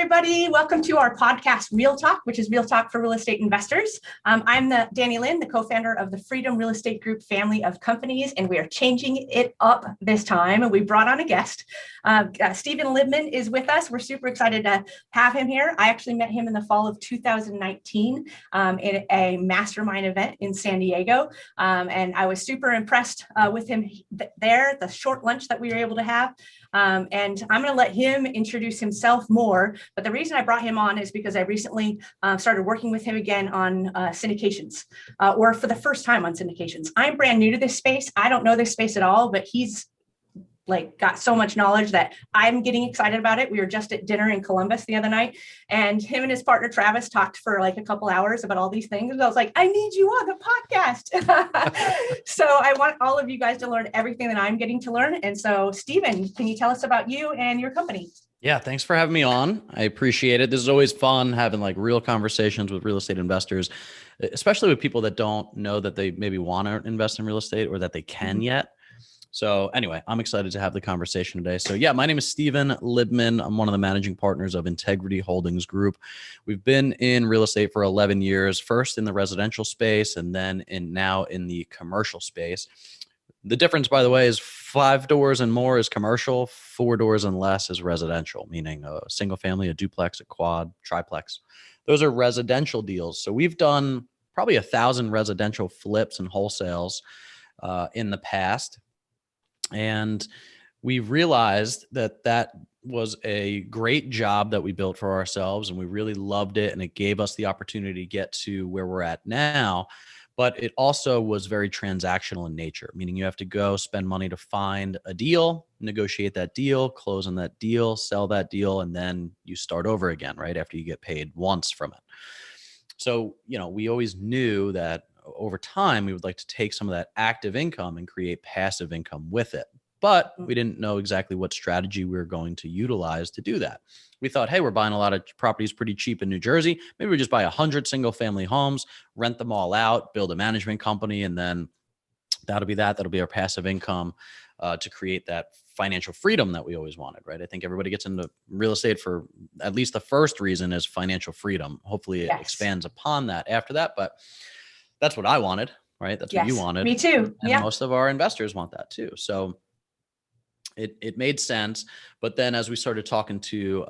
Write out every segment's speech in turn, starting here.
everybody. Welcome to our podcast, REALTalk, which is Real Talk for real estate investors. I'm Dani Lynn, the co-founder of the Freedom Real Estate Group family of companies, and we are changing it up this time. We brought on a guest. Stephen Libman is with us. We're super excited to have him here. I actually met him in the fall of 2019 in a mastermind event in San Diego, and I was super impressed with him there, the short lunch that we were able to have. And I'm going to let him introduce himself more. But the reason I brought him on is because I recently started working with him again on syndications, or for the first time on syndications. I'm brand new to this space. I don't know this space at all, but he's got so much knowledge that I'm getting excited about it. We were just at dinner in Columbus the other night, and him and his partner Travis talked for like a couple hours about all these things. And I was like, I need you on the podcast. So I want all of you guys to learn everything that I'm getting to learn. And so, Stephen, can you tell us about you and your company? Yeah, thanks for having me on. I appreciate it. This is always fun having like real conversations with real estate investors, especially with people that don't know that they maybe want to invest in real estate or that they can yet. So anyway, I'm excited to have the conversation today. So yeah, my name is Stephen Libman. I'm one of the managing partners of Integrity Holdings Group. We've been in real estate for 11 years, first in the residential space and then now in the commercial space. The difference, by the way, is 5 doors and more is commercial, 4 doors and less is residential, meaning a single family, a duplex, a quad, triplex. Those are residential deals. So we've done probably 1,000 residential flips and wholesales in the past. And we realized that was a great job that we built for ourselves, and we really loved it. And it gave us the opportunity to get to where we're at now. But it also was very transactional in nature, meaning you have to go spend money to find a deal, negotiate that deal, close on that deal, sell that deal, and then you start over again, right? After you get paid once from it. So, we always knew that over time, we would like to take some of that active income and create passive income with it. But we didn't know exactly what strategy we were going to utilize to do that. We thought, hey, we're buying a lot of properties pretty cheap in New Jersey. Maybe we just buy 100 single family homes, rent them all out, build a management company, and then that'll be our passive income to create that financial freedom that we always wanted, right? I think everybody gets into real estate for at least the first reason is financial freedom. Hopefully it expands upon that after that, but that's what I wanted, right? That's what you wanted. Me too. And most of our investors want that too. So it made sense. But then as we started talking to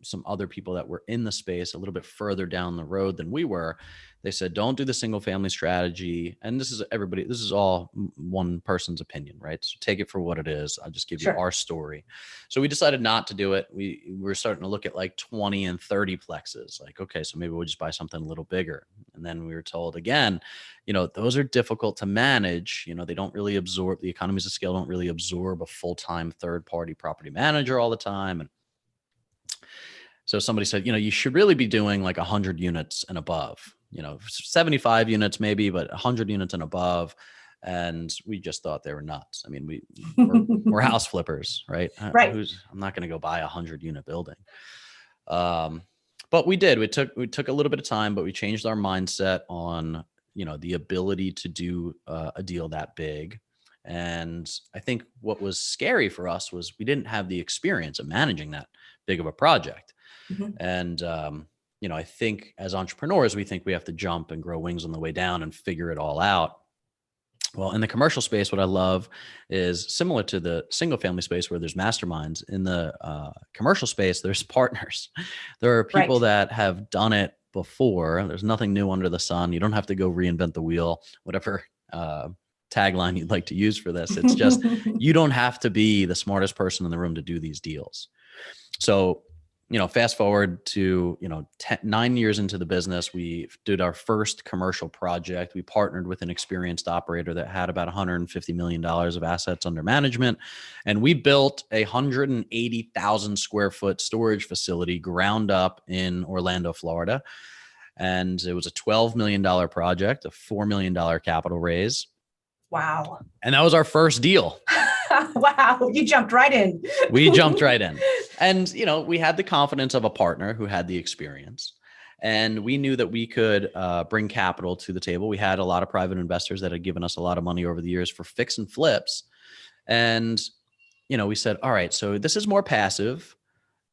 some other people that were in the space a little bit further down the road than we were, they said, don't do the single family strategy. And this is all one person's opinion, right? So take it for what it is. I'll just give you our story. So we decided not to do it. We were starting to look at like 20 and 30 plexes. Like, okay, so maybe we'll just buy something a little bigger. And then we were told again, those are difficult to manage. They don't really absorb, the economies of scale don't really absorb a full-time third-party property manager all the time. And so somebody said, you should really be doing like 100 units and above. 75 units maybe, but 100 units and above. And we just thought they were nuts. I mean, we're house flippers, right? Right. I'm not going to go buy 100-unit building. But we did. We took a little bit of time, but we changed our mindset on, the ability to do a deal that big. And I think what was scary for us was we didn't have the experience of managing that big of a project. Mm-hmm. And, I think as entrepreneurs, we think we have to jump and grow wings on the way down and figure it all out. Well, in the commercial space, what I love is similar to the single family space where there's masterminds. In the commercial space, there's partners. There are people that have done it before. There's nothing new under the sun. You don't have to go reinvent the wheel, whatever tagline you'd like to use for this. It's just, you don't have to be the smartest person in the room to do these deals. So, fast forward to, 9 years into the business, we did our first commercial project. We partnered with an experienced operator that had about $150 million of assets under management. And we built a 180,000 square foot storage facility ground up in Orlando, Florida. And it was a $12 million project, a $4 million capital raise. Wow. And that was our first deal. Wow. You jumped right in. We jumped right in. And, we had the confidence of a partner who had the experience. And we knew that we could bring capital to the table. We had a lot of private investors that had given us a lot of money over the years for fix and flips. And, we said, all right, so this is more passive.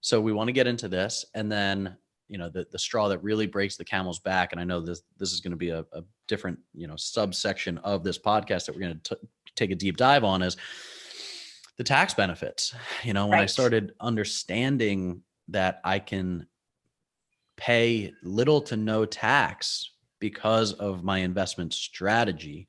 So we want to get into this, and then, you know, the straw that really breaks the camel's back. And I know this is going to be a different, you know, subsection of this podcast that we're going to take a deep dive on, is the tax benefits. You know, when I started understanding that I can pay little to no tax because of my investment strategy,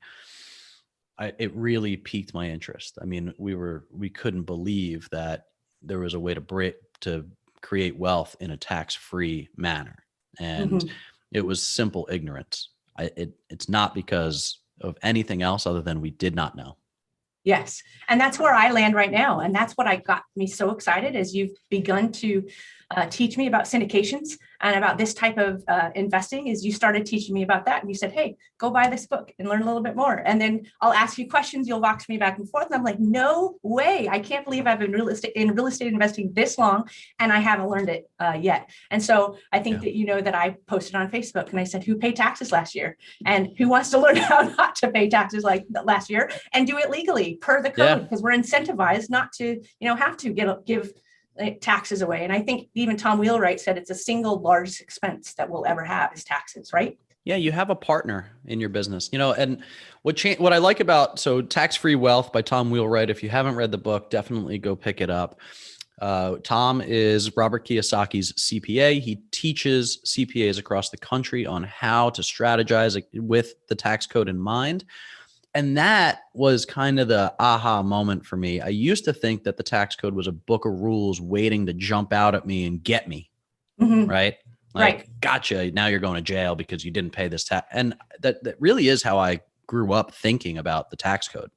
it really piqued my interest. I mean, we couldn't believe that there was a way to create wealth in a tax-free manner. And it was simple ignorance. It's not because of anything else other than we did not know. Yes. And that's where I land right now. And that's what got me so excited, as you've begun to teach me about syndications and about this type of investing. Is you started teaching me about that. And you said, hey, go buy this book and learn a little bit more. And then I'll ask you questions. You'll box me back and forth. And I'm like, no way. I can't believe I've been in real estate investing this long and I haven't learned it yet. And so I think that, you know, that I posted on Facebook and I said, who paid taxes last year? And who wants to learn how not to pay taxes like last year and do it legally per the code? Because we're incentivized not to, you know, have to give taxes away. And I think even Tom Wheelwright said it's the single largest expense that we'll ever have is taxes, right? Yeah, you have a partner in your business, you know. And what I like about, so Tax-Free Wealth by Tom Wheelwright, if you haven't read the book, definitely go pick it up. Tom is Robert Kiyosaki's CPA. He teaches CPAs across the country on how to strategize with the tax code in mind. And that was kind of the aha moment for me. I used to think that the tax code was a book of rules waiting to jump out at me and get me, right? Like, gotcha, now you're going to jail because you didn't pay this tax. And that really is how I grew up thinking about the tax code.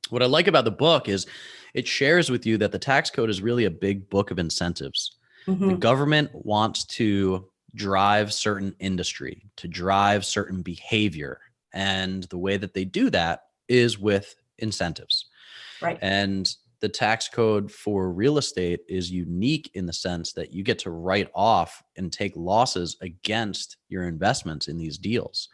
What I like about the book is it shares with you that the tax code is really a big book of incentives. The government wants to drive certain industry, to drive certain behavior. And the way that they do that is with incentives. Right. And the tax code for real estate is unique in the sense that you get to write off and take losses against your investments in these deals.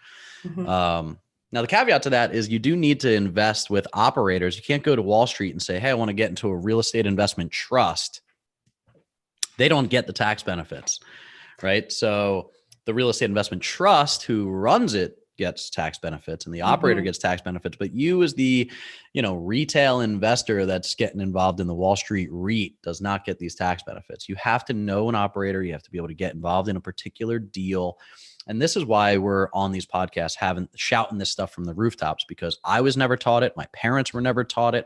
Now, the caveat to that is you do need to invest with operators. You can't go to Wall Street and say, hey, I want to get into a real estate investment trust. They don't get the tax benefits, right? So the real estate investment trust who runs it gets tax benefits and the operator gets tax benefits, but you as the, you know, retail investor that's getting involved in the Wall Street REIT does not get these tax benefits. You have to know an operator. You have to be able to get involved in a particular deal. And this is why we're on these podcasts shouting this stuff from the rooftops, because I was never taught it. My parents were never taught it.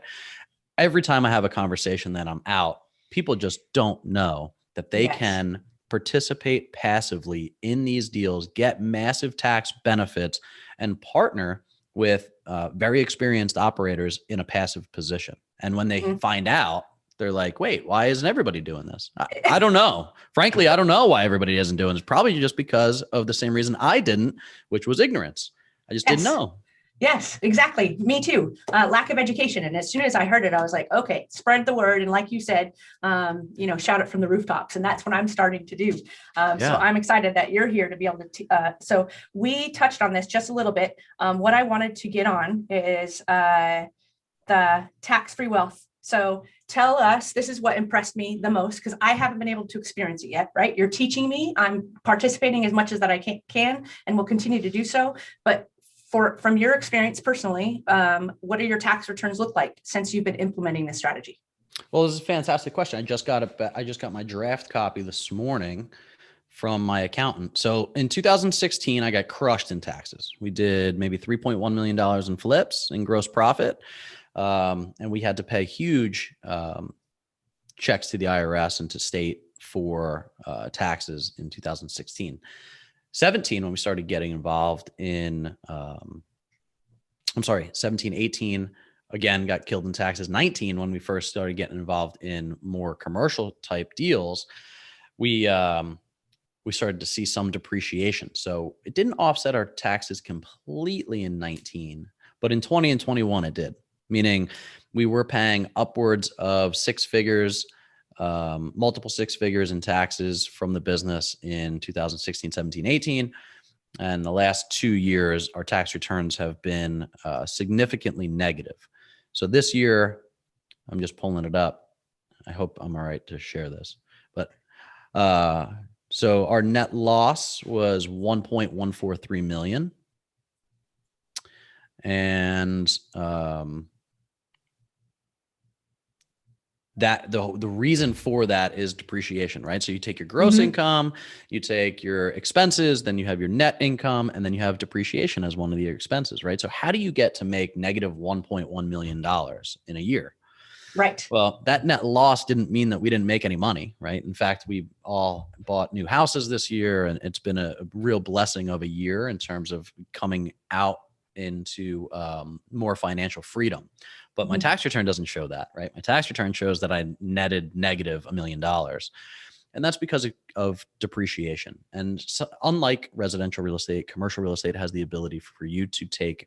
Every time I have a conversation that I'm out, people just don't know that they can participate passively in these deals, get massive tax benefits, and partner with very experienced operators in a passive position. And when they find out, they're like, wait, why isn't everybody doing this? I don't know. Frankly, I don't know why everybody isn't doing this. Probably just because of the same reason I didn't, which was ignorance. I just didn't know. Yes, exactly. Me too. Lack of education. And as soon as I heard it, I was like, okay, spread the word. And like you said, you know, shout it from the rooftops. And that's what I'm starting to do. So I'm excited that you're here to be able to. So we touched on this just a little bit. What I wanted to get on is the tax-free wealth. So tell us, this is what impressed me the most, because I haven't been able to experience it yet, right? You're teaching me. I'm participating as much as that I can and will continue to do so. But from your experience personally, what do your tax returns look like since you've been implementing this strategy? Well, this is a fantastic question. I just got my draft copy this morning from my accountant. So in 2016, I got crushed in taxes. We did maybe $3.1 million in flips in gross profit. And we had to pay huge checks to the IRS and to state for taxes in 2016. 17, when we started getting involved in, 17, 18, again, got killed in taxes. 19, when we first started getting involved in more commercial type deals, we started to see some depreciation. So it didn't offset our taxes completely in 19, but in 20 and 21, it did, meaning we were paying upwards of six figures, multiple six figures in taxes from the business in 2016, 17, 18. And the last 2 years, our tax returns have been significantly negative. So this year, I'm just pulling it up. I hope I'm all right to share this. But So our net loss was 1.143 million. And that the reason for that is depreciation, right? So you take your gross income, you take your expenses, then you have your net income, and then you have depreciation as one of your expenses, right? So how do you get to make negative $1.1 million in a year? Right. Well, that net loss didn't mean that we didn't make any money, right? In fact, we all bought new houses this year, and it's been a real blessing of a year in terms of coming out into more financial freedom. But my tax return doesn't show that, right? My tax return shows that I netted negative $1 million. And that's because of depreciation. And so, unlike residential real estate, commercial real estate has the ability for you to take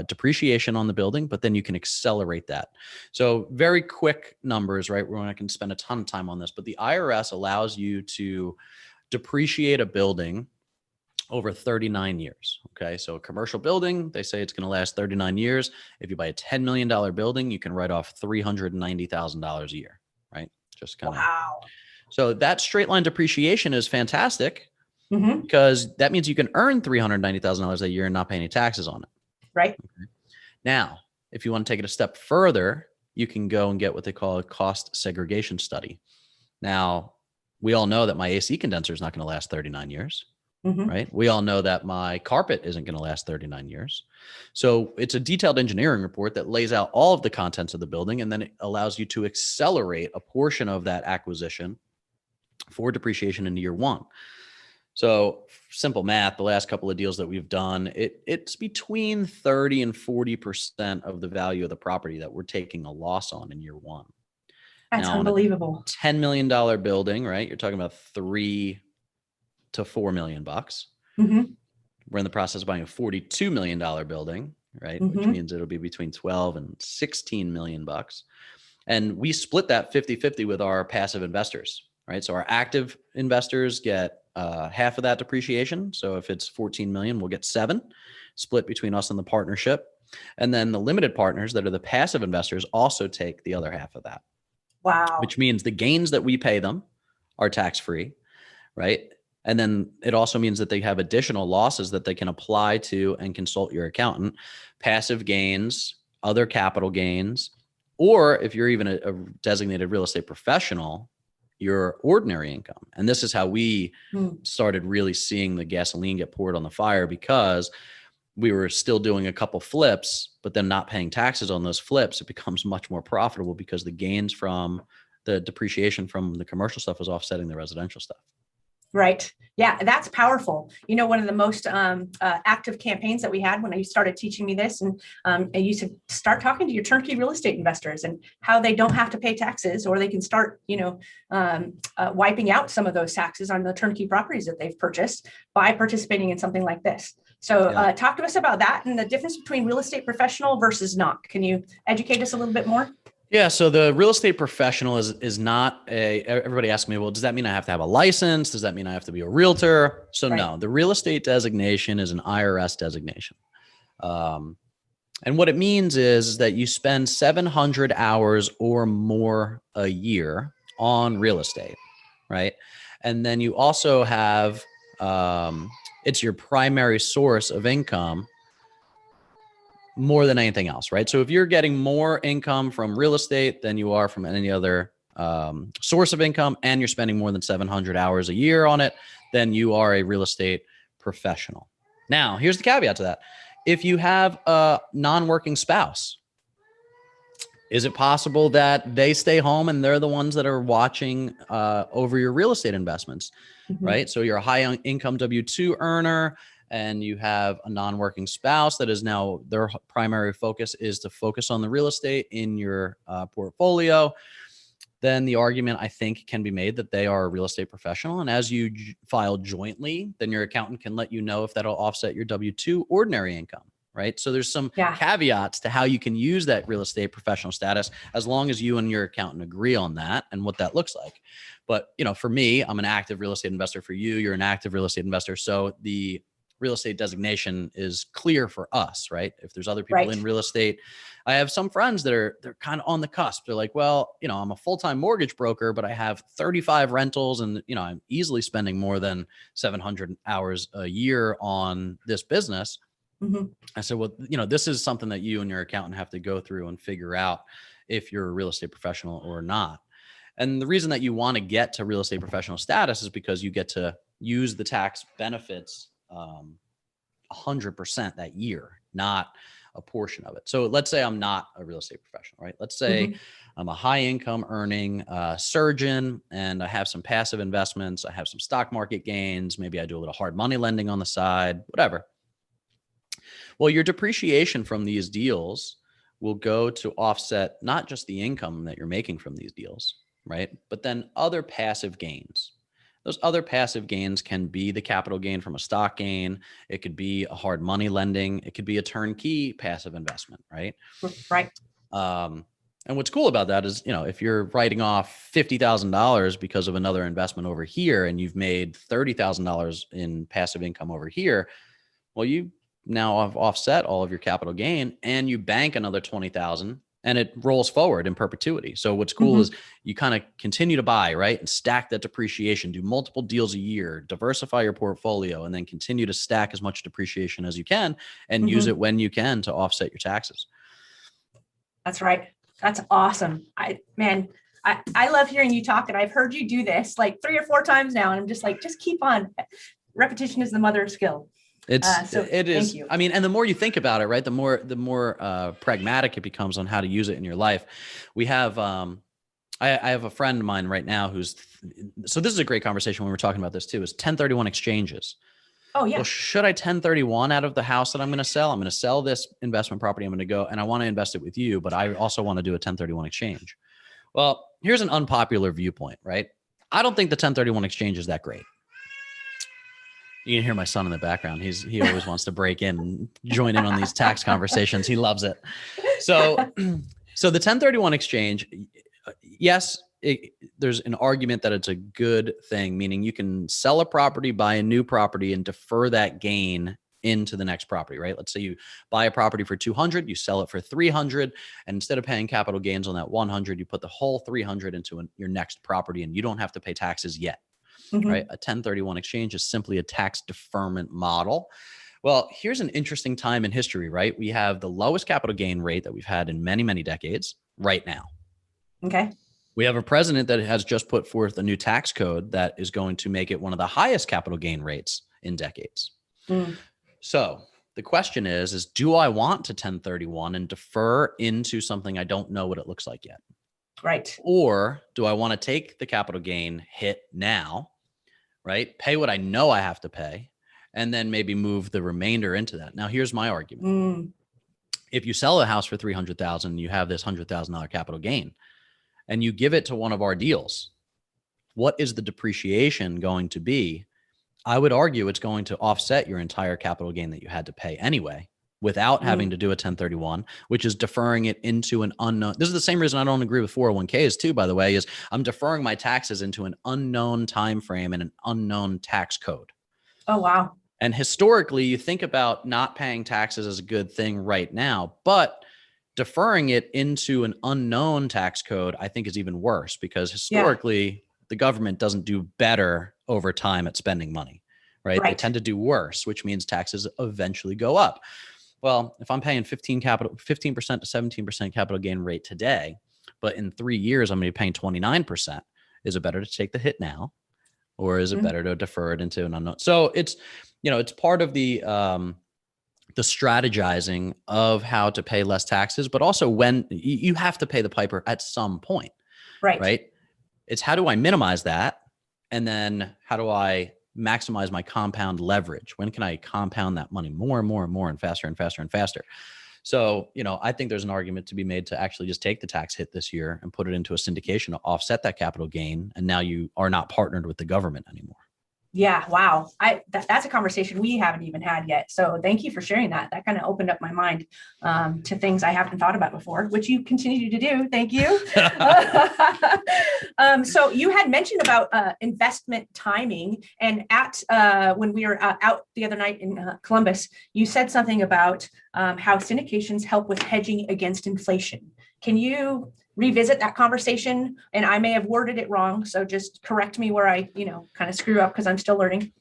depreciation on the building, but then you can accelerate that. So very quick numbers, right? We're not going to spend a ton of time on this, but the IRS allows you to depreciate a building over 39 years. Okay. So a commercial building, they say it's going to last 39 years. If you buy a $10 million building, you can write off $390,000 a year, right? Just kind of. Wow. So that straight line depreciation is fantastic because that means you can earn $390,000 a year and not pay any taxes on it. Right. Okay. Now, if you want to take it a step further, you can go and get what they call a cost segregation study. Now, we all know that my AC condenser is not going to last 39 years. Right? We all know that my carpet isn't going to last 39 years. So it's a detailed engineering report that lays out all of the contents of the building, and then it allows you to accelerate a portion of that acquisition for depreciation into year one. So simple math, the last couple of deals that we've done, it's between 30 and 40% of the value of the property that we're taking a loss on in year one. That's now, unbelievable. $10 million building, right? You're talking about $3 to $4 million bucks. We're in the process of buying a $42 million building, right? Which means it'll be between 12 and 16 million bucks. And we split that 50-50 with our passive investors, right? So our active investors get half of that depreciation. So if it's 14 million, we'll get 7 split between us and the partnership. And then the limited partners that are the passive investors also take the other half of that. Wow. Which means the gains that we pay them are tax-free, right? And then it also means that they have additional losses that they can apply to and consult your accountant, passive gains, other capital gains, or if you're even a designated real estate professional, your ordinary income. And this is how we started really seeing the gasoline get poured on the fire, because we were still doing a couple flips, but then not paying taxes on those flips. It becomes much more profitable because the gains from the depreciation from the commercial stuff was offsetting the residential stuff. Right. Yeah, that's powerful. You know, one of the most active campaigns that we had when I started teaching me this, and I used to start talking to your turnkey real estate investors and how they don't have to pay taxes, or they can start, wiping out some of those taxes on the turnkey properties that they've purchased by participating in something like this. So talk to us about that and the difference between real estate professional versus not. Can you educate us a little bit more? Yeah. So the real estate professional is not everybody asks me, well, does that mean I have to have a license? Does that mean I have to be a realtor? So no, the real estate designation is an IRS designation. And what it means is that you spend 700 hours or more a year on real estate, right? And then you also have, it's your primary source of income more than anything else, right? So if you're getting more income from real estate than you are from any other source of income, and you're spending more than 700 hours a year on it, then you are a real estate professional. Now, here's the caveat to that. If you have a non-working spouse, is it possible that they stay home and they're the ones that are watching over your real estate investments, right? So you're a high income W-2 earner, and you have a non-working spouse that is now their primary focus is to focus on the real estate in your portfolio, then the argument, I think, can be made that they are a real estate professional. And as you file jointly, then your accountant can let you know if that'll offset your W-2 ordinary income, right? So there's some caveats to how you can use that real estate professional status, as long as you and your accountant agree on that and what that looks like. But, for me, I'm an active real estate investor. For you, you're an active real estate investor. So the real estate designation is clear for us, right? If there's other people in real estate, I have some friends that they're kind of on the cusp. They're like, well, I'm a full-time mortgage broker, but I have 35 rentals and, I'm easily spending more than 700 hours a year on this business. Mm-hmm. I said, well, this is something that you and your accountant have to go through and figure out if you're a real estate professional or not. And the reason that you want to get to real estate professional status is because you get to use the tax benefits 100% that year, not a portion of it. So let's say I'm not a real estate professional, right? Let's say I'm a high income earning surgeon and I have some passive investments. I have some stock market gains. Maybe I do a little hard money lending on the side, whatever. Well, your depreciation from these deals will go to offset not just the income that you're making from these deals, right? But then other passive gains. Those other passive gains can be the capital gain from a stock gain. It could be a hard money lending. It could be a turnkey passive investment, right? Right. And what's cool about that is, if you're writing off $50,000 because of another investment over here and you've made $30,000 in passive income over here, well, you now have offset all of your capital gain and you bank another 20,000 and it rolls forward in perpetuity. So what's cool is you kind of continue to buy, right? And stack that depreciation, do multiple deals a year, diversify your portfolio, and then continue to stack as much depreciation as you can and use it when you can to offset your taxes. That's right. That's awesome. I love hearing you talk, and I've heard you do this like 3 or 4 times now. And I'm just like, just keep on. Repetition is the mother of skill. It is. I mean, and the more you think about it, right, the more pragmatic it becomes on how to use it in your life. We have, I have a friend of mine right now so this is a great conversation when we're talking about this too, is 1031 exchanges. Oh yeah. Well, should I 1031 out of the house that I'm going to sell? I'm going to sell this investment property. I'm going to go and I want to invest it with you, but I also want to do a 1031 exchange. Well, here's an unpopular viewpoint, right? I don't think the 1031 exchange is that great. You can hear my son in the background. He always wants to break in and join in on these tax conversations. He loves it. So the 1031 exchange, yes, there's an argument that it's a good thing, meaning you can sell a property, buy a new property, and defer that gain into the next property, right? Let's say you buy a property for 200, you sell it for 300, and instead of paying capital gains on that 100, you put the whole 300 into your next property, and you don't have to pay taxes yet. Right? A 1031 exchange is simply a tax deferment model. Well, here's an interesting time in history, right? We have the lowest capital gain rate that we've had in many, many decades right now. Okay. We have a president that has just put forth a new tax code that is going to make it one of the highest capital gain rates in decades. So the question is do I want to 1031 and defer into something I don't know what it looks like yet? Right. Or do I want to take the capital gain hit now, right? Pay what I know I have to pay, and then maybe move the remainder into that. Now, here's my argument. If you sell a house for $300,000, you have this $100,000 capital gain, and you give it to one of our deals, what is the depreciation going to be? I would argue it's going to offset your entire capital gain that you had to pay anyway, without having to do a 1031, which is deferring it into an unknown. This is the same reason I don't agree with 401ks too, by the way, is I'm deferring my taxes into an unknown time frame and an unknown tax code. Oh, wow. And historically, you think about not paying taxes as a good thing right now, but deferring it into an unknown tax code, I think, is even worse, because historically, the government doesn't do better over time at spending money, right? They tend to do worse, which means taxes eventually go up. Well, if I'm paying 15% to 17% capital gain rate today, but in 3 years, I'm going to be paying 29%, is it better to take the hit now, or is it better to defer it into an unknown? So it's, it's part of the strategizing of how to pay less taxes, but also when you have to pay the piper at some point, right? It's how do I minimize that? And then how do I maximize my compound leverage? When can I compound that money more and more and more and faster and faster and faster? So, I think there's an argument to be made to actually just take the tax hit this year and put it into a syndication to offset that capital gain. And now you are not partnered with the government anymore. Yeah. Wow. That's a conversation we haven't even had yet. So thank you for sharing that. That kind of opened up my mind to things I haven't thought about before, which you continue to do. Thank you. So you had mentioned about investment timing, and when we were out the other night in Columbus, you said something about how syndications help with hedging against inflation. Can you revisit that conversation? And I may have worded it wrong, so just correct me where I, kind of screw up, because I'm still learning.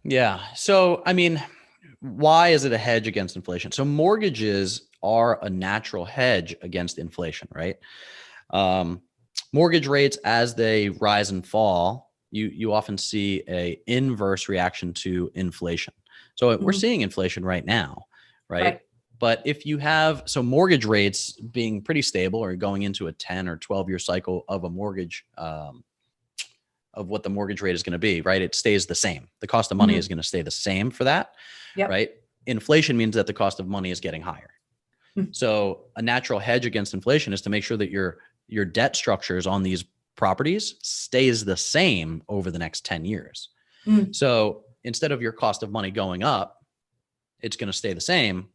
Yeah. So, I mean, why is it a hedge against inflation? So mortgages are a natural hedge against inflation, right? Mortgage rates, as they rise and fall, you often see a inverse reaction to inflation. So we're seeing inflation right now, right? But if you have, so mortgage rates being pretty stable or going into a 10 or 12-year cycle of a mortgage, of what the mortgage rate is going to be, right? It stays the same. The cost of money is going to stay the same for that, right? Inflation means that the cost of money is getting higher. So a natural hedge against inflation is to make sure that your debt structures on these properties stays the same over the next 10 years. So instead of your cost of money going up, it's going to stay the same.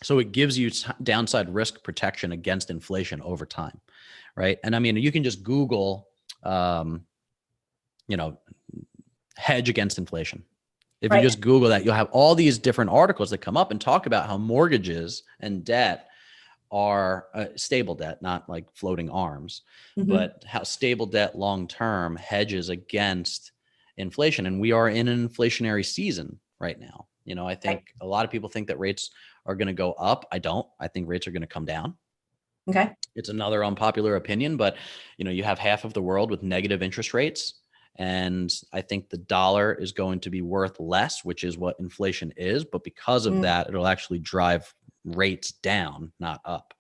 So it gives you downside risk protection against inflation over time, right? And I mean, you can just Google, hedge against inflation. If you just Google that, you'll have all these different articles that come up and talk about how mortgages and debt are stable debt, not like floating arms, but how stable debt long-term hedges against inflation. And we are in an inflationary season right now. I think a lot of people think that rates are going to go up. I don't. I think rates are going to come down. Okay. It's another unpopular opinion, but you have half of the world with negative interest rates. And I think the dollar is going to be worth less, which is what inflation is. But because of that, it'll actually drive rates down, not up.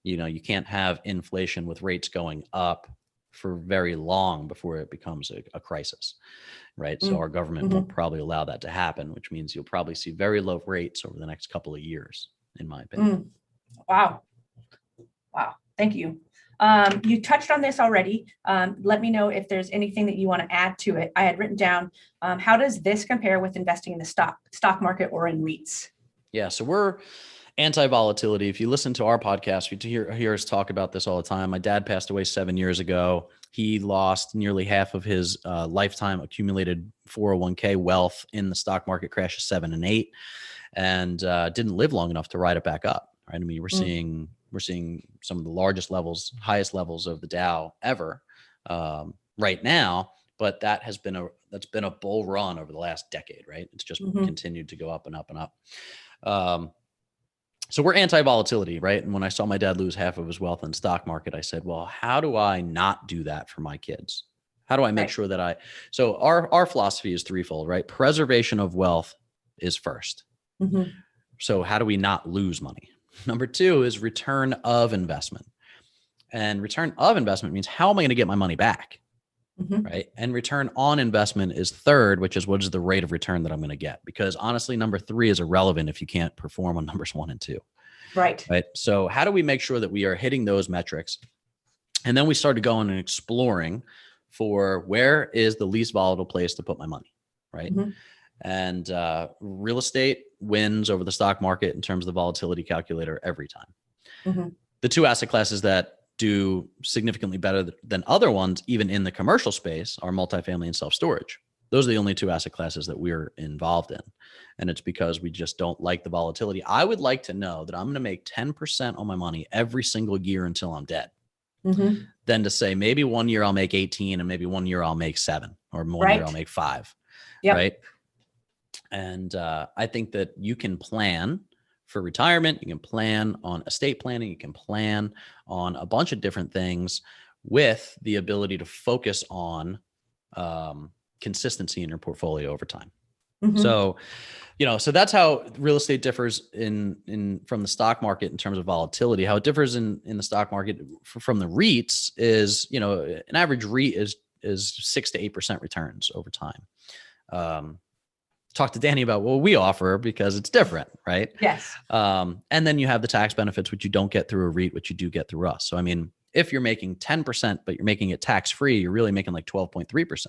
You can't have inflation with rates going up for very long before it becomes a crisis, right? So our government won't probably allow that to happen, which means you'll probably see very low rates over the next couple of years, in my opinion. Wow. Thank you. You touched on this already. Let me know if there's anything that you want to add to it. I had written down, how does this compare with investing in the stock market or in REITs? Yeah, so we're anti-volatility. If you listen to our podcast, you hear us talk about this all the time. My dad passed away 7 years ago. He lost nearly half of his lifetime accumulated 401k wealth in the stock market crash of 7 and 8, and didn't live long enough to ride it back up. Right? I mean, we're seeing some of the highest levels of the Dow ever right now, but that's been a bull run over the last decade, right? It's just continued to go up and up and up. So we're anti-volatility, right? And when I saw my dad lose half of his wealth in the stock market, I said, well, how do I not do that for my kids? How do I make sure that so our philosophy is threefold, right? Preservation of wealth is first. So how do we not lose money? Number two is return of investment. And return of investment means, how am I going to get my money back? Right? And return on investment is third, which is, what is the rate of return that I'm going to get? Because honestly, number three is irrelevant if you can't perform on numbers 1 and 2. Right. So how do we make sure that we are hitting those metrics? And then we started going and exploring for where is the least volatile place to put my money, right? And real estate wins over the stock market in terms of the volatility calculator every time. The two asset classes that do significantly better than other ones, even in the commercial space, are multifamily and self-storage. Those are the only two asset classes that we're involved in. And it's because we just don't like the volatility. I would like to know that I'm going to make 10% on my money every single year until I'm dead. Than to say, maybe 1 year I'll make 18 and maybe 1 year I'll make 7, or 1 year I'll make 5. Right. And I think that you can plan for retirement. You can plan on estate planning. You can plan on a bunch of different things with the ability to focus on consistency in your portfolio over time. So, so that's how real estate differs from the stock market in terms of volatility. How it differs in the stock market from the REITs is, an average REIT is 6 to 8% returns over time. Talk to Dani about what we offer, because it's different, right? Yes. And then you have the tax benefits, which you don't get through a REIT, which you do get through us. So, I mean, if you're making 10%, but you're making it tax-free, you're really making like 12.3%.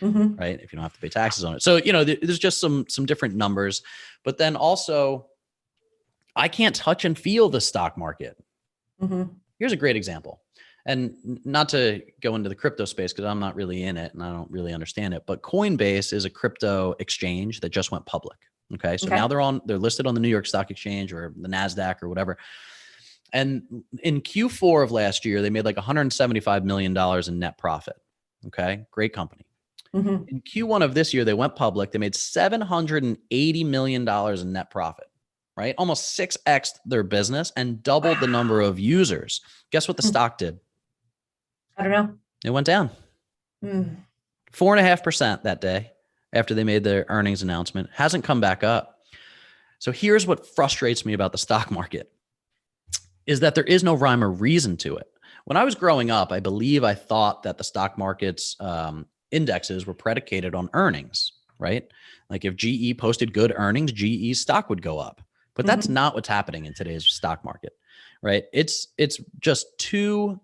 right? If you don't have to pay taxes on it. So, there's just some different numbers, but then also I can't touch and feel the stock market. Here's a great example. And not to go into the crypto space because I'm not really in it and I don't really understand it, but Coinbase is a crypto exchange that just went public. Okay. So now they're listed on the New York Stock Exchange or the NASDAQ or whatever. And in Q4 of last year, they made like $175 million in net profit. Okay. Great company. In Q1 of this year, they went public. They made $780 million in net profit, right? Almost 6x their business and doubled the number of users. Guess what the stock did? I don't know. It went down 4.5% that day after they made their earnings announcement. Hasn't come back up. So here's what frustrates me about the stock market is that there is no rhyme or reason to it. When I was growing up, I believe I thought that the stock market's indexes were predicated on earnings, right? Like if GE posted good earnings, GE's stock would go up. But that's not what's happening in today's stock market, right? It's just too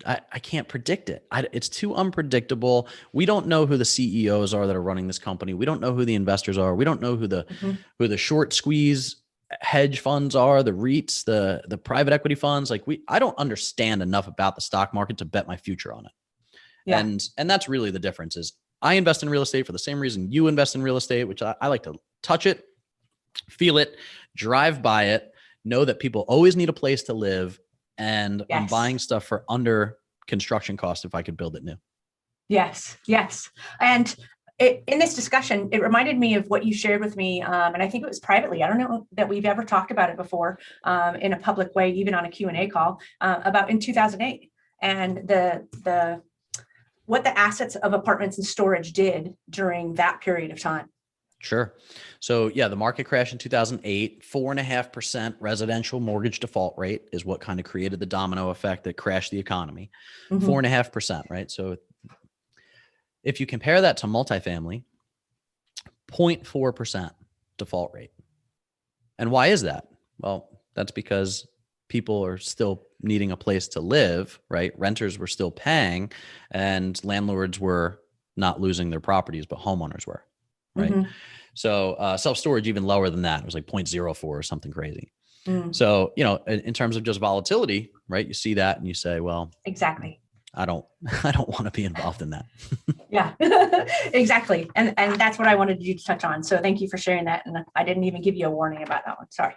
I can't predict it. It's too unpredictable. We don't know who the CEOs are that are running this company. We don't know who the investors are. We don't know who the short squeeze hedge funds are, the REITs, the private equity funds. Like I don't understand enough about the stock market to bet my future on it. Yeah. And that's really the difference is I invest in real estate for the same reason you invest in real estate, which I like to touch it, feel it, drive by it, know that people always need a place to live. And I'm buying stuff for under construction cost if I could build it new. Yes. And in this discussion, it reminded me of what you shared with me. And I think it was privately. I don't know that we've ever talked about it before in a public way, even on a Q&A call about in 2008 and what the assets of apartments and storage did during that period of time. Sure. So yeah, the market crash in 2008, 4.5% residential mortgage default rate is what kind of created the domino effect that crashed the economy. 4.5%, right? So if you compare that to multifamily, 0.4% default rate. And why is that? Well, that's because people are still needing a place to live, right? Renters were still paying and landlords were not losing their properties, but homeowners were. Right. So self-storage even lower than that. It was like 0.04 or something crazy. So, in terms of just volatility, right. You see that and you say, well, exactly. I don't want to be involved in that. Yeah, exactly. And that's what I wanted you to touch on. So thank you for sharing that. And I didn't even give you a warning about that one. Sorry.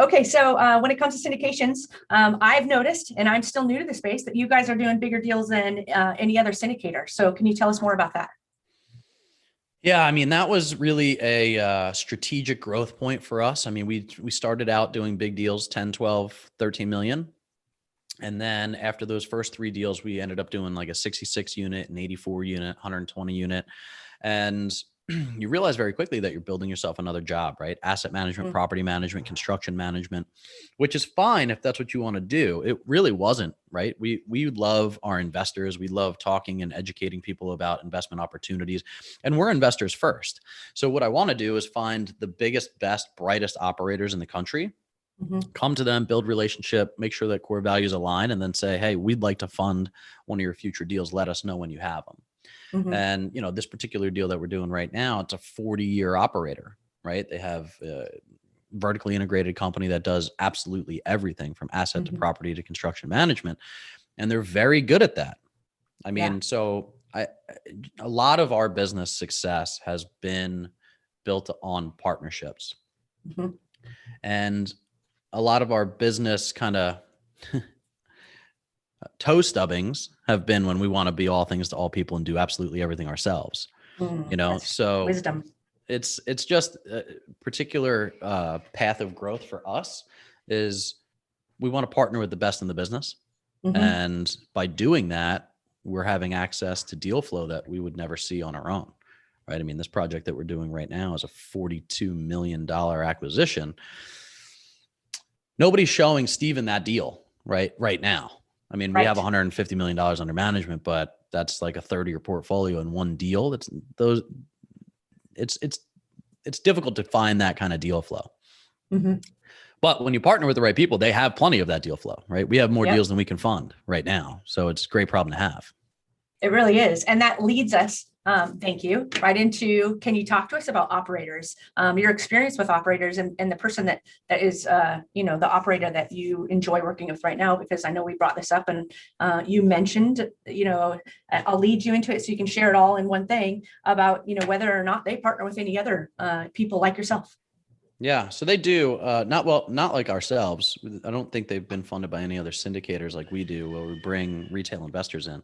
Okay. So when it comes to syndications, I've noticed, and I'm still new to the space, that you guys are doing bigger deals than any other syndicator. So can you tell us more about that? Yeah, I mean, that was really a strategic growth point for us. I mean, we started out doing big deals, 10, 12, 13 million. And then after those first 3 deals, we ended up doing like a 66 unit, an 84 unit, 120 unit. And you realize very quickly that you're building yourself another job, right? Asset management, property management, construction management, which is fine if that's what you want to do. It really wasn't, right? We love our investors. We love talking and educating people about investment opportunities. And we're investors first. So what I want to do is find the biggest, best, brightest operators in the country, come to them, build relationship, make sure that core values align, and then say, hey, we'd like to fund one of your future deals. Let us know when you have them. And, this particular deal that we're doing right now, it's a 40-year operator, right? They have a vertically integrated company that does absolutely everything from asset to property to construction management. And they're very good at that. I mean, so a lot of our business success has been built on partnerships. And a lot of our business kind of toe stubbings have been when we want to be all things to all people and do absolutely everything ourselves, so wisdom. It's just a particular path of growth for us is we want to partner with the best in the business. And by doing that, we're having access to deal flow that we would never see on our own. Right. I mean, this project that we're doing right now is a $42 million acquisition. Nobody's showing Steven that deal right now. I mean, we have $150 million under management, but that's like a third of your portfolio in one deal. It's difficult to find that kind of deal flow. But when you partner with the right people, they have plenty of that deal flow, right? We have more Yep. deals than we can fund right now. So it's a great problem to have. It really is. And that leads us, thank you, right into, can you talk to us about operators, your experience with operators and the person that is, the operator that you enjoy working with right now, because I know we brought this up and you mentioned, I'll lead you into it so you can share it all in one thing about, whether or not they partner with any other people like yourself. Yeah, so they do not like ourselves. I don't think they've been funded by any other syndicators like we do, where we bring retail investors in.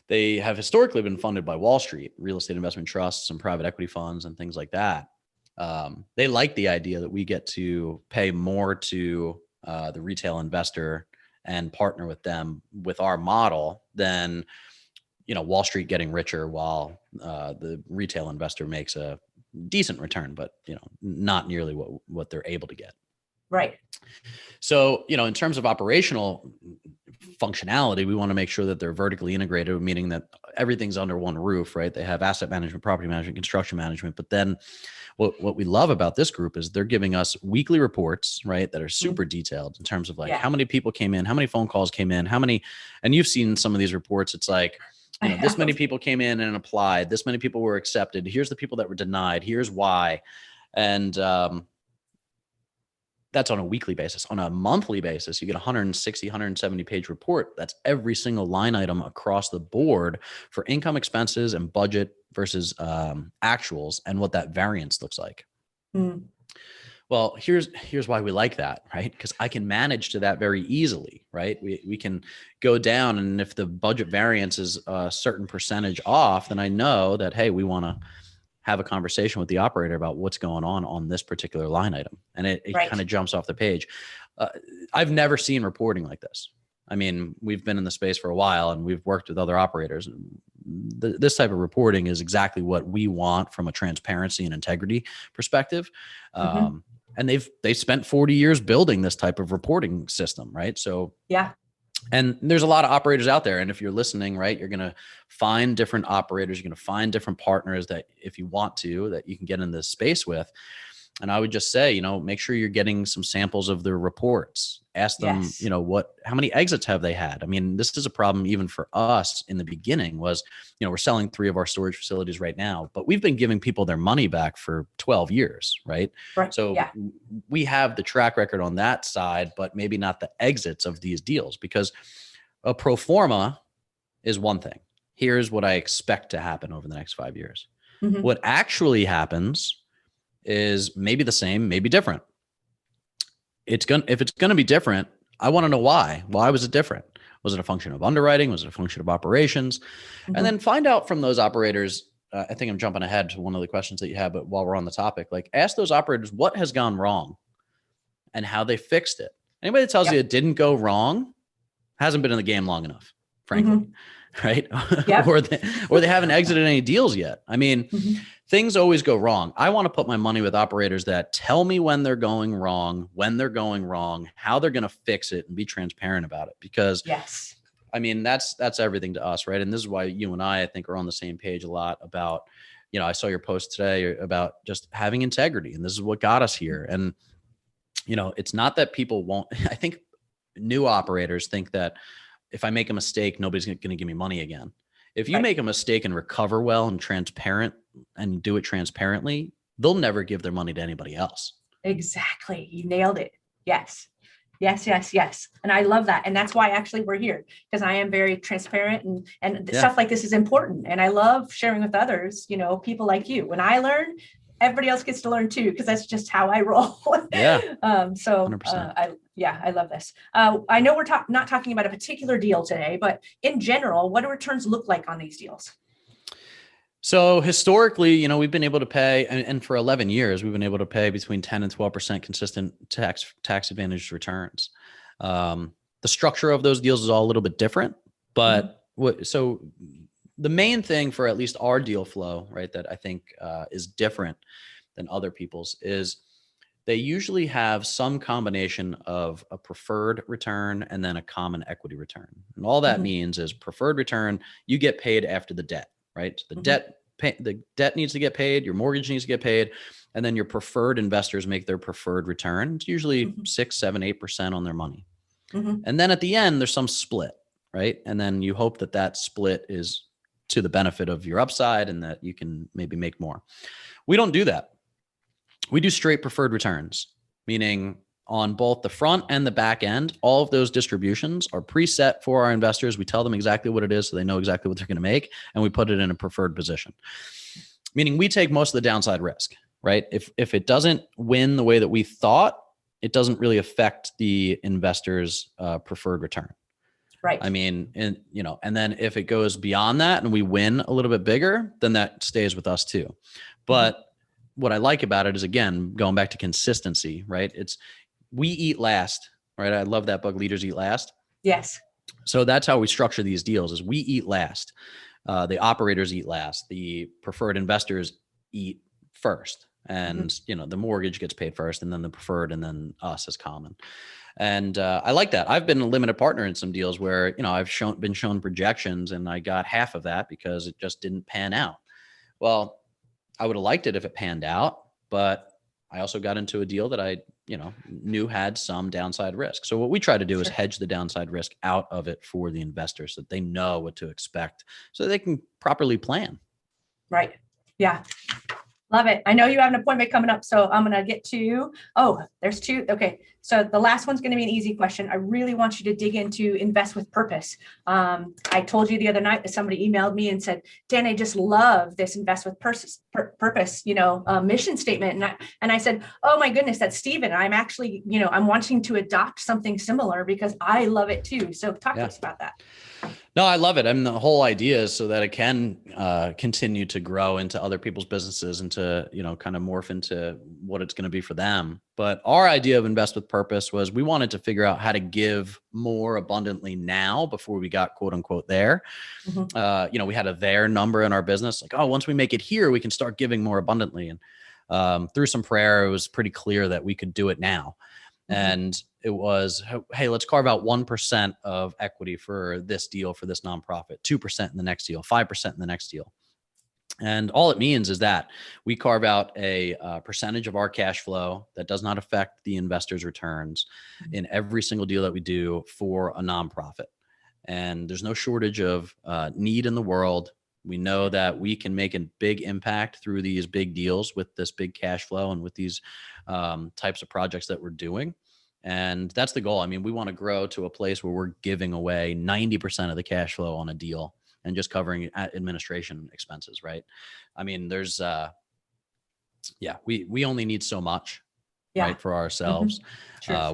They have historically been funded by Wall Street, real estate investment trusts and private equity funds and things like that. They like the idea that we get to pay more to the retail investor and partner with them with our model than, Wall Street getting richer while the retail investor makes a decent return, but not nearly what they're able to get. Right. So, in terms of operational functionality, we want to make sure that they're vertically integrated, meaning that everything's under one roof, right? They have asset management, property management, construction management. But then what we love about this group is they're giving us weekly reports, right? That are super detailed in terms of how many people came in, how many phone calls came in, and you've seen some of these reports. It's like, this many people came in and applied, this many people were accepted. Here's the people that were denied. Here's why. And, that's on a weekly basis. On a monthly basis, you get 160, 170 page report. That's every single line item across the board for income, expenses, and budget versus actuals, and what that variance looks like. Mm. Well, here's why we like that, right? Because I can manage to that very easily, right? We can go down, and if the budget variance is a certain percentage off, then I know that, hey, we want to have a conversation with the operator about what's going on this particular line item. And it Right. kind of jumps off the page. I've never seen reporting like this. I mean, we've been in the space for a while and we've worked with other operators. This type of reporting is exactly what we want from a transparency and integrity perspective. And they've spent 40 years building this type of reporting system, right? So yeah. And there's a lot of operators out there. And if you're listening, right, you're going to find different operators. You're going to find different partners that, if you want to, that you can get in this space with. And I would just say, make sure you're getting some samples of their reports. Ask them, Yes. how many exits have they had? I mean, this is a problem even for us in the beginning was, we're selling 3 of our storage facilities right now, but we've been giving people their money back for 12 years, right? Right. So yeah. we have the track record on that side, but maybe not the exits of these deals, because a pro forma is one thing. Here's what I expect to happen over the next 5 years. Mm-hmm. What actually happens is maybe the same, maybe different. If it's going to be different, I want to know why. Why was it different? Was it a function of underwriting? Was it a function of operations? Mm-hmm. And then find out from those operators. I think I'm jumping ahead to one of the questions that you had, but while we're on the topic, ask those operators what has gone wrong and how they fixed it. Anybody that tells you it didn't go wrong hasn't been in the game long enough, frankly. Right? Yep. or they haven't exited any deals yet. I mean, things always go wrong. I want to put my money with operators that tell me when they're going wrong, how they're going to fix it, and be transparent about it. Because yes, I mean, that's everything to us, right? And this is why you and I think, are on the same page a lot about, I saw your post today about just having integrity, and this is what got us here. And, it's not that people won't, I think new operators think that if I make a mistake, nobody's going to give me money again. If you make a mistake and recover well and transparent and do it transparently, they'll never give their money to anybody else. Exactly. You nailed it. Yes. And I love that. And that's why actually we're here, because I am very transparent and stuff like this is important. And I love sharing with others, people like you. When I learn, everybody else gets to learn too, because that's just how I roll. Yeah. I love this. I know we're not talking about a particular deal today, but in general, what do returns look like on these deals? So historically, we've been able to pay, and for 11 years, we've been able to pay between 10 and 12% consistent tax advantaged returns. The structure of those deals is all a little bit different, but so the main thing for at least our deal flow, right, that I think is different than other people's is they usually have some combination of a preferred return and then a common equity return. And all that means is preferred return, you get paid after the debt, right? So the debt the debt needs to get paid, your mortgage needs to get paid, and then your preferred investors make their preferred return. It's usually 6, 7, 8% on their money. And then at the end, there's some split, right? And then you hope that that split is to the benefit of your upside and that you can maybe make more. We don't do that. We do straight preferred returns, meaning on both the front and the back end, all of those distributions are preset for our investors. We tell them exactly what it is so they know exactly what they're going to make, and we put it in a preferred position, meaning we take most of the downside risk, right? If it doesn't win the way that we thought, it doesn't really affect the investor's preferred return. Right. I mean, and then if it goes beyond that and we win a little bit bigger, then that stays with us too. But what I like about it is, again, going back to consistency, right? We eat last, right? I love that book, Leaders Eat Last. Yes. So that's how we structure these deals is we eat last. The operators eat last. The preferred investors eat first. And, the mortgage gets paid first and then the preferred and then us as common. And I like that. I've been a limited partner in some deals where, I've been shown projections and I got half of that because it just didn't pan out. Well, I would have liked it if it panned out, but I also got into a deal that I, knew had some downside risk. So what we try to do is hedge the downside risk out of it for the investors so that they know what to expect so they can properly plan. Right. Yeah. Love it. I know you have an appointment coming up, so I'm going to get to, there's two. Okay. So the last one's going to be an easy question. I really want you to dig into invest with purpose. I told you the other night that somebody emailed me and said, Dan, I just love this invest with purpose, mission statement. And I said, oh my goodness, that's Stephen. I'm actually, I'm wanting to adopt something similar because I love it too. So talk to us about that. No, I love it. I mean, the whole idea is so that it can continue to grow into other people's businesses and to, kind of morph into what it's going to be for them. But our idea of invest with purpose was we wanted to figure out how to give more abundantly now before we got quote unquote there. We had a there number in our business, like, once we make it here, we can start giving more abundantly. And through some prayer, it was pretty clear that we could do it now. And it was, hey, let's carve out 1% of equity for this deal, for this nonprofit, 2% in the next deal, 5% in the next deal. And all it means is that we carve out a percentage of our cash flow that does not affect the investor's returns in every single deal that we do for a nonprofit. And there's no shortage of need in the world. We know that we can make a big impact through these big deals with this big cash flow and with these types of projects that we're doing. And that's the goal. I mean, we want to grow to a place where we're giving away 90% of the cash flow on a deal and just covering administration expenses, right? I mean, there's, we only need so much, right, for ourselves.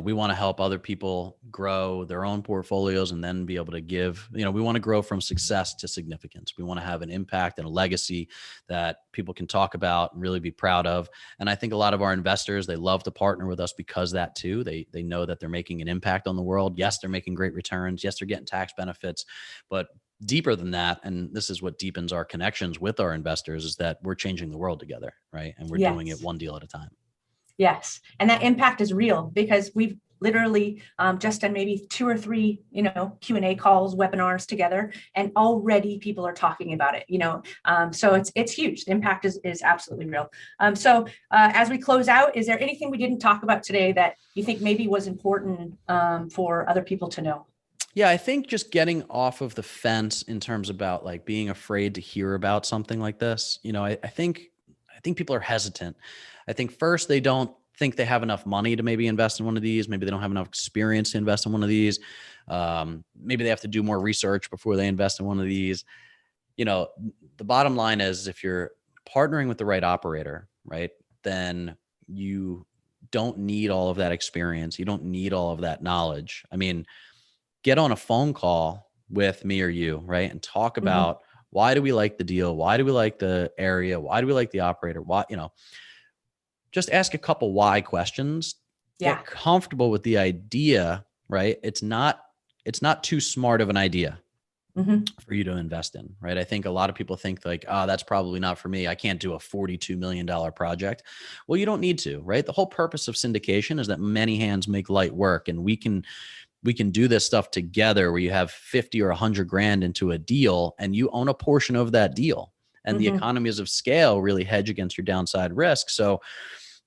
We want to help other people grow their own portfolios and then be able to give, we want to grow from success to significance. We want to have an impact and a legacy that people can talk about and really be proud of. And I think a lot of our investors, they love to partner with us because that too, they know that they're making an impact on the world. Yes, they're making great returns. Yes, they're getting tax benefits, but deeper than that, and this is what deepens our connections with our investors, is that we're changing the world together, right? And we're doing it one deal at a time. Yes. And that impact is real because we've literally just done maybe 2 or 3, Q&A calls, webinars together, and already people are talking about it, so it's huge. The impact is absolutely real. So as we close out, is there anything we didn't talk about today that you think maybe was important for other people to know? Yeah, I think just getting off of the fence in terms about like being afraid to hear about something like this. I think people are hesitant. I think first they don't think they have enough money to maybe invest in one of these. Maybe they don't have enough experience to invest in one of these. Maybe they have to do more research before they invest in one of these. The bottom line is if you're partnering with the right operator, right, then you don't need all of that experience. You don't need all of that knowledge. I mean, get on a phone call with me or you, right, and talk about why do we like the deal? Why do we like the area? Why do we like the operator? Why, just ask a couple why questions. Get comfortable with the idea, right? It's not too smart of an idea for you to invest in, right? I think a lot of people think like, that's probably not for me. I can't do a $42 million project. Well, you don't need to, right? The whole purpose of syndication is that many hands make light work, and we can do this stuff together where you have 50 or 100 grand into a deal and you own a portion of that deal. and the economies of scale really hedge against your downside risk. So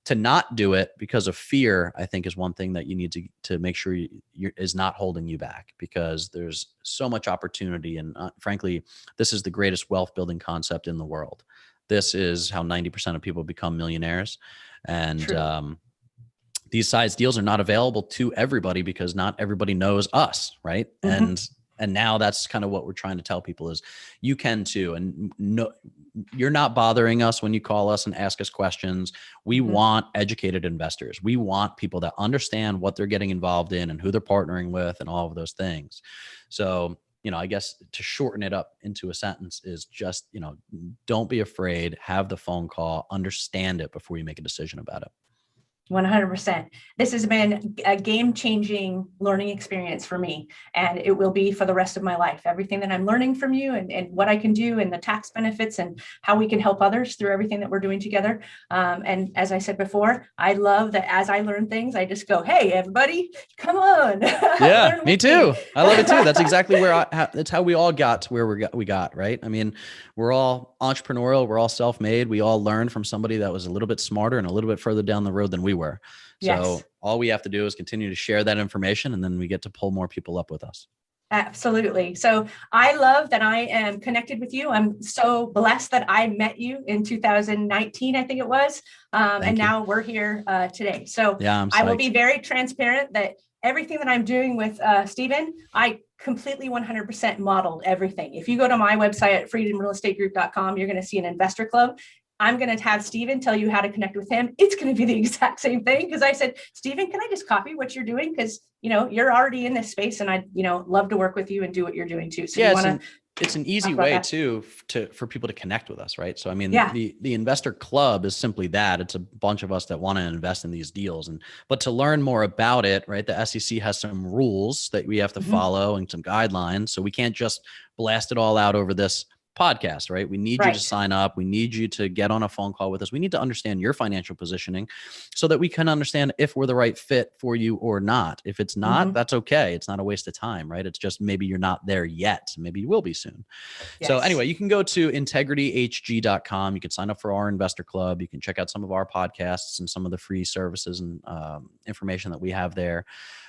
to not do it because of fear, I think, is one thing that you need to make sure is not holding you back, because there's so much opportunity. And frankly, this is the greatest wealth building concept in the world. This is how 90% of people become millionaires. And these size deals are not available to everybody because not everybody knows us, right? And now that's kind of what we're trying to tell people is you can too. And no, you're not bothering us when you call us and ask us questions. We want educated investors. We want people that understand what they're getting involved in and who they're partnering with and all of those things. So, I guess to shorten it up into a sentence is just, don't be afraid, have the phone call, understand it before you make a decision about it. 100%. This has been a game-changing learning experience for me, and it will be for the rest of my life. Everything that I'm learning from you and what I can do and the tax benefits and how we can help others through everything that we're doing together. And as I said before, I love that as I learn things, I just go, hey, everybody, come on. Yeah, me too. I love it too. That's exactly where that's how we all got to where we got, right? I mean, we're all entrepreneurial. We're all self-made. We all learned from somebody that was a little bit smarter and a little bit further down the road than we were. So all we have to do is continue to share that information, and then we get to pull more people up with us. Absolutely. So I love that I am connected with you. I'm so blessed that I met you in 2019, I think it was. And now we're here today. So yeah, I will be very transparent that everything that I'm doing with Stephen, I completely 100% modeled everything. If you go to my website at freedomrealestategroup.com, you're going to see an investor club. I'm going to have Stephen tell you how to connect with him. It's going to be the exact same thing, because I said, Stephen, can I just copy what you're doing? Because, you're already in this space, and I'd, love to work with you and do what you're doing too. So yeah, it's an easy way too for people to connect with us, right? So I mean, the investor club is simply that. It's a bunch of us that want to invest in these deals, but to learn more about it, right? The SEC has some rules that we have to follow and some guidelines. So we can't just blast it all out over this podcast, right? We need you to sign up. We need you to get on a phone call with us. We need to understand your financial positioning so that we can understand if we're the right fit for you or not. If it's not, that's okay. It's not a waste of time, right? It's just maybe you're not there yet. Maybe you will be soon. Yes. So anyway, you can go to integrityhg.com. You can sign up for our investor club. You can check out some of our podcasts and some of the free services and information that we have there.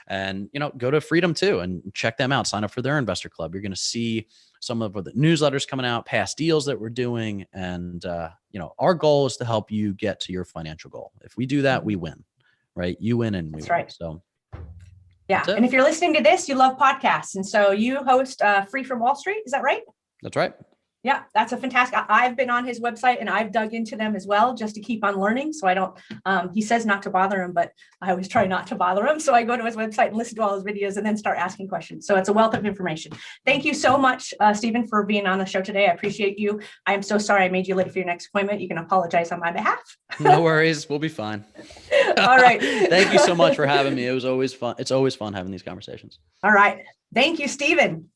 And, go to Freedom too and check them out. Sign up for their investor club. You're going to see some of the newsletters coming out, past deals that we're doing. And, our goal is to help you get to your financial goal. If we do that, we win, right? You win and we win. Right. So yeah. And if you're listening to this, you love podcasts. And so you host Free from Wall Street. Is that right? That's right. Yeah, that's a fantastic. I've been on his website and I've dug into them as well, just to keep on learning. So I don't, he says not to bother him, but I always try not to bother him. So I go to his website and listen to all his videos and then start asking questions. So it's a wealth of information. Thank you so much, Stephen, for being on the show today. I appreciate you. I am so sorry I made you late for your next appointment. You can apologize on my behalf. No worries. We'll be fine. All right. Thank you so much for having me. It was always fun. It's always fun having these conversations. All right. Thank you, Stephen.